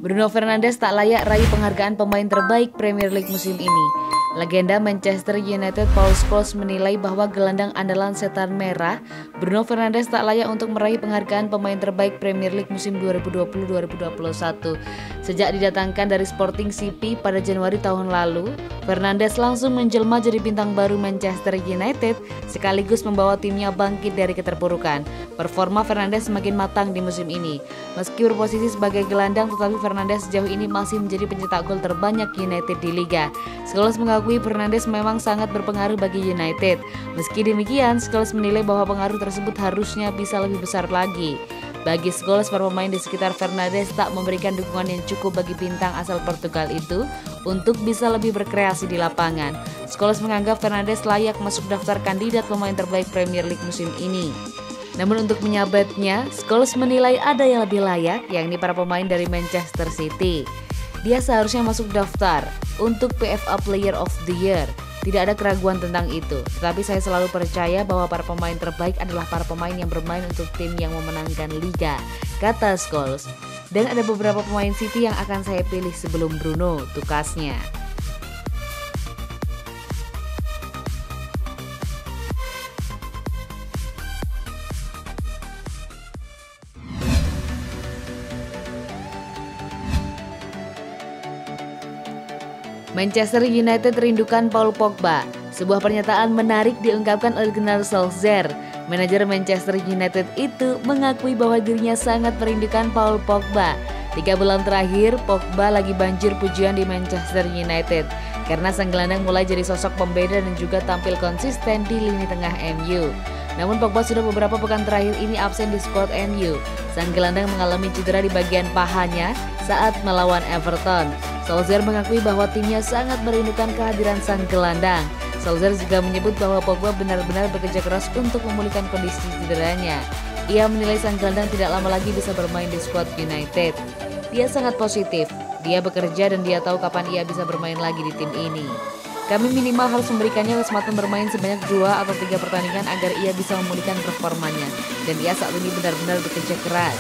Bruno Fernandes tak layak raih penghargaan pemain terbaik Premier League musim ini. Legenda Manchester United Paul Scholes menilai bahwa gelandang andalan setan merah Bruno Fernandes tak layak untuk meraih penghargaan pemain terbaik Premier League musim 2020-2021. Sejak didatangkan dari Sporting CP pada Januari tahun lalu, Fernandes langsung menjelma jadi bintang baru Manchester United sekaligus membawa timnya bangkit dari keterpurukan. Performa Fernandes semakin matang di musim ini. Meski berposisi sebagai gelandang, tetapi Fernandes sejauh ini masih menjadi pencetak gol terbanyak United di Liga. Scholes mengakui Fernandes memang sangat berpengaruh bagi United. Meski demikian, Scholes menilai bahwa pengaruh tersebut harusnya bisa lebih besar lagi. Bagi Scholes, para pemain di sekitar Fernandes tak memberikan dukungan yang cukup bagi bintang asal Portugal itu untuk bisa lebih berkreasi di lapangan. Scholes menganggap Fernandes layak masuk daftar kandidat pemain terbaik Premier League musim ini. Namun untuk menyabetnya, Scholes menilai ada yang lebih layak, yakni para pemain dari Manchester City. Dia seharusnya masuk daftar untuk PFA Player of the Year. Tidak ada keraguan tentang itu. Tetapi saya selalu percaya bahwa para pemain terbaik adalah para pemain yang bermain untuk tim yang memenangkan liga, kata Scholes. Dan ada beberapa pemain City yang akan saya pilih sebelum Bruno, tukasnya. Manchester United rindukan Paul Pogba. Sebuah pernyataan menarik diungkapkan oleh Gunnar Solskjaer. Manajer Manchester United itu mengakui bahwa dirinya sangat merindukan Paul Pogba. 3 bulan terakhir, Pogba lagi banjir pujian di Manchester United karena sang gelandang mulai jadi sosok pembeda dan juga tampil konsisten di lini tengah MU. Namun Pogba sudah beberapa pekan terakhir ini absen di skuad MU. Sang gelandang mengalami cedera di bagian pahanya saat melawan Everton. Solskjaer mengakui bahwa timnya sangat merindukan kehadiran sang gelandang. Solskjaer juga menyebut bahwa Pogba benar-benar bekerja keras untuk memulihkan kondisi cederanya. Ia menilai sang gelandang tidak lama lagi bisa bermain di skuad United. Dia sangat positif, dia bekerja dan dia tahu kapan ia bisa bermain lagi di tim ini. Kami minimal harus memberikannya kesempatan bermain sebanyak 2 atau 3 pertandingan agar ia bisa memulihkan performanya. Dan ia saat ini benar-benar bekerja keras.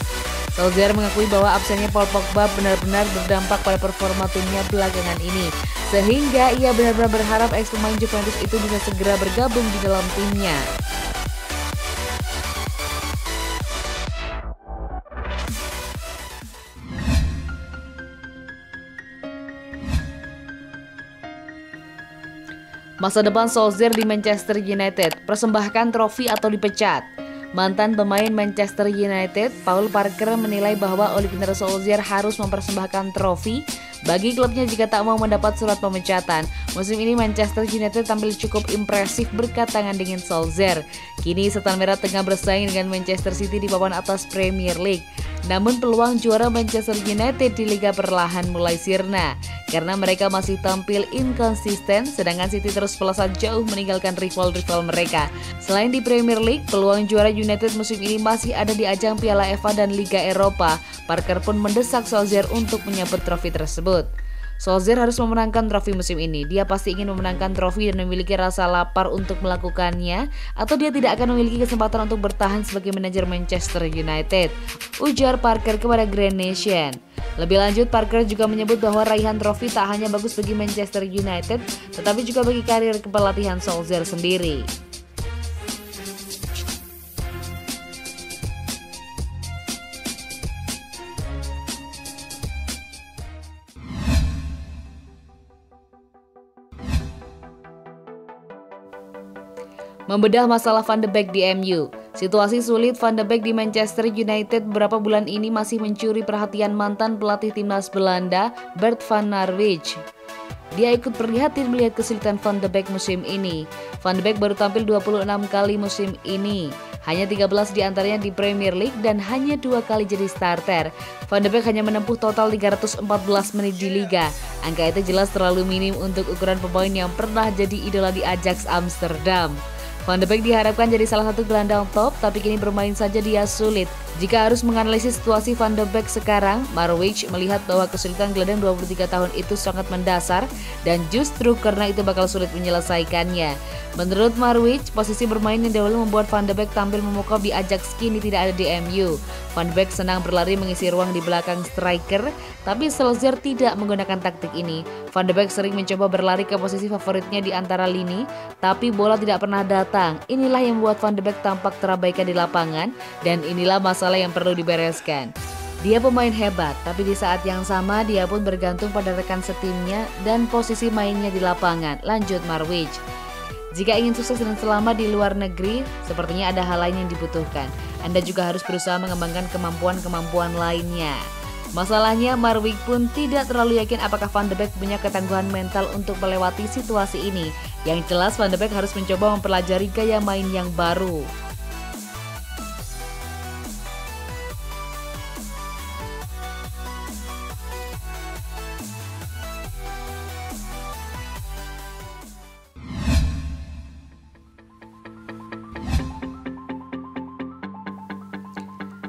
Solskjaer mengakui bahwa absennya Paul Pogba benar-benar berdampak pada performa timnya belakangan ini. Sehingga ia benar-benar berharap ex-pemain Juventus itu bisa segera bergabung di dalam timnya. Masa depan Solskjaer di Manchester United, persembahkan trofi atau dipecat. Mantan pemain Manchester United, Paul Parker menilai bahwa Ole Gunnar Solskjaer harus mempersembahkan trofi bagi klubnya jika tak mau mendapat surat pemecatan. Musim ini Manchester United tampil cukup impresif berkat tangan dingin Solskjaer. Kini Setan Merah tengah bersaing dengan Manchester City di papan atas Premier League. Namun peluang juara Manchester United di Liga perlahan mulai sirna karena mereka masih tampil inkonsisten, sedangkan City terus melesat jauh meninggalkan rival-rival mereka. Selain di Premier League, peluang juara United musim ini masih ada di ajang Piala FA dan Liga Eropa. Parker pun mendesak Solskjaer untuk menyabet trofi tersebut. Solskjaer harus memenangkan trofi musim ini. Dia pasti ingin memenangkan trofi dan memiliki rasa lapar untuk melakukannya, atau dia tidak akan memiliki kesempatan untuk bertahan sebagai manajer Manchester United, ujar Parker kepada Grand Nation. Lebih lanjut, Parker juga menyebut bahwa raihan trofi tak hanya bagus bagi Manchester United, tetapi juga bagi karir kepelatihan Solskjaer sendiri. Membedah masalah Van de Beek di MU. Situasi sulit Van de Beek di Manchester United beberapa bulan ini masih mencuri perhatian mantan pelatih timnas Belanda, Bert van Marwijk. Dia ikut prihatin melihat kesulitan Van de Beek musim ini. Van de Beek baru tampil 26 kali musim ini. Hanya 13 diantaranya di Premier League dan hanya 2 kali jadi starter. Van de Beek hanya menempuh total 314 menit di Liga. Angka itu jelas terlalu minim untuk ukuran pemain yang pernah jadi idola di Ajax Amsterdam. Van de Beek diharapkan jadi salah satu gelandang top, tapi kini bermain saja dia sulit. Jika harus menganalisis situasi Van de Beek sekarang, Marwijk melihat bahwa kesulitan gelandang 23 tahun itu sangat mendasar dan justru karena itu bakal sulit menyelesaikannya. Menurut Marwijk, posisi bermain yang dahulu membuat Van de Beek tampil memukau di Ajax kini tidak ada di MU. Van de Beek senang berlari mengisi ruang di belakang striker, tapi Solskjaer tidak menggunakan taktik ini. Van de Beek sering mencoba berlari ke posisi favoritnya di antara lini, tapi bola tidak pernah datang. Inilah yang membuat Van de Beek tampak terabaikan di lapangan, dan inilah masalah yang perlu dibereskan. Dia pemain hebat, tapi di saat yang sama dia pun bergantung pada rekan setimnya dan posisi mainnya di lapangan, lanjut Marwijk. Jika ingin sukses dan selamat di luar negeri, sepertinya ada hal lain yang dibutuhkan. Anda juga harus berusaha mengembangkan kemampuan-kemampuan lainnya. Masalahnya, Marwijk pun tidak terlalu yakin apakah Van de Beek punya ketangguhan mental untuk melewati situasi ini. Yang jelas, Van de Beek harus mencoba mempelajari gaya main yang baru.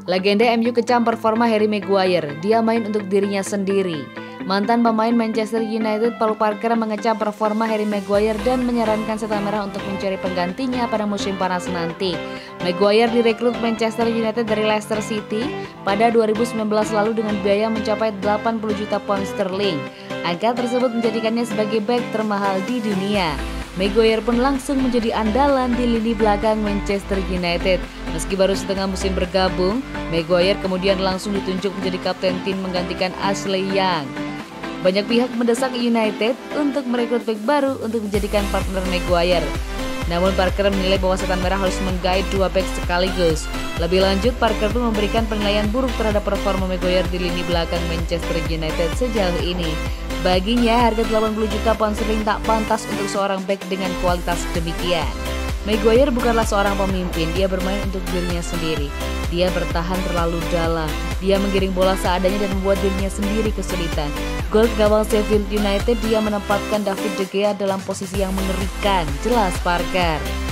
Legenda MU kecam performa Harry Maguire, dia main untuk dirinya sendiri. Mantan pemain Manchester United Paul Parker mengecam performa Harry Maguire dan menyarankan setan merah untuk mencari penggantinya pada musim panas nanti. Maguire direkrut Manchester United dari Leicester City pada 2019 lalu dengan biaya mencapai 80 juta pound sterling. Angka tersebut menjadikannya sebagai bek termahal di dunia. Maguire pun langsung menjadi andalan di lini belakang Manchester United. Meski baru setengah musim bergabung, Maguire kemudian langsung ditunjuk menjadi kapten tim menggantikan Ashley Young. Banyak pihak mendesak United untuk merekrut bek baru untuk menjadikan partner Maguire. Namun Parker menilai bahwa setan merah harus menggait dua bek sekaligus. Lebih lanjut, Parker pun memberikan penilaian buruk terhadap performa Maguire di lini belakang Manchester United sejauh ini. Baginya, harga 80 juta pound sterling tak pantas untuk seorang bek dengan kualitas demikian. Maguire bukanlah seorang pemimpin, dia bermain untuk dirinya sendiri. Dia bertahan terlalu dalam, dia menggiring bola seadanya dan membuat dirinya sendiri kesulitan. Gol gawang Sheffield United, dia menempatkan David De Gea dalam posisi yang mengerikan, jelas Parker.